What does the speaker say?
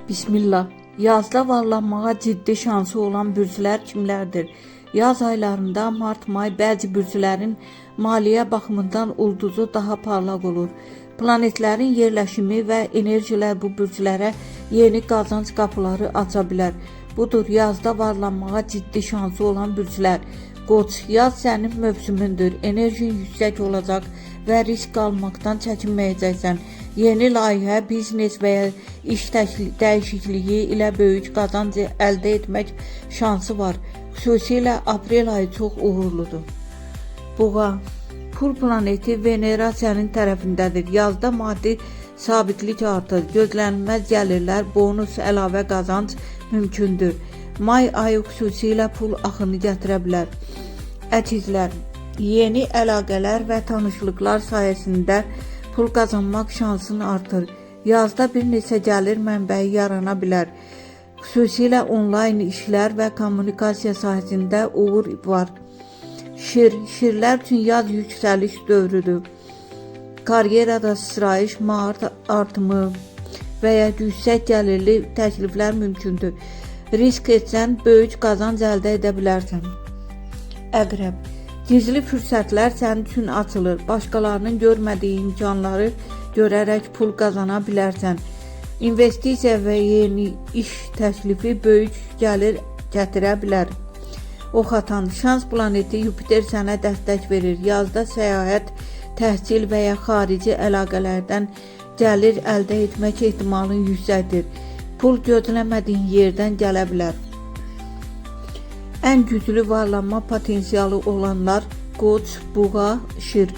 Bismillah. Yazda varlanmağa ciddi şansı olan bürclər kimlərdir? Yaz aylarında mart-may bəzi bürclərin maliyyə baxımından ulduzu daha parlaq olur. Planetlərin yerləşimi və enerjilər bu bürclərə yeni qazanc qapıları aça bilər. Budur, yazda varlanmağa ciddi şansı olan bürclər. Qoç, yaz sənin mövsümündür. Enerjin yüksək olacaq və risk almaqdan çəkinməyəcəksən. Yeni layihə, biznes və ya iş dəyişikliyi ilə böyük qazanc əldə etmək şansı var. Xüsusilə aprel ayı çox uğurludur. Boğa, pul planeti Venera sənin tərəfindədir. Yazda maddi sabitlik artır. Gözlənilməz gəlirlər, bonus, əlavə qazanc mümkündür. May ayı xüsusilə pul axını gətirə bilər. Əkizlər, yeni əlaqələr və tanışlıqlar sayəsində pul qazanmaq şansın artır. Yazda bir neçə gəlir mənbəyi yarana bilər. Xüsusilə onlayn işlər və kommunikasiya sahəsində uğur var. Şirlər üçün yaz yüksəliş dövrüdür. Karyerada sıçrayış, maaş artımı və ya yüksək gəlirli təkliflər mümkündür. Risk etsən, böyük qazanc əldə edə bilərsən. Əqrəb, gizli fürsətlər sənin üçün açılır. Başqalarının görmədiyi imkanları görərək pul qazana bilərsən. İnvestisiya və yeni iş təklifi böyük gəlir gətirə bilər. Ox atan, şans planeti Yupiter sənə dəstək verir. Yazda səyahət, təhsil və ya xarici əlaqələrdən gəlir əldə etmək ehtimalın yüksəkdir. Pul gözləmədiyin yerdən gələ bilər. Ən güclü varlanma potensialı olanlar Qoç, Boğa, Şir.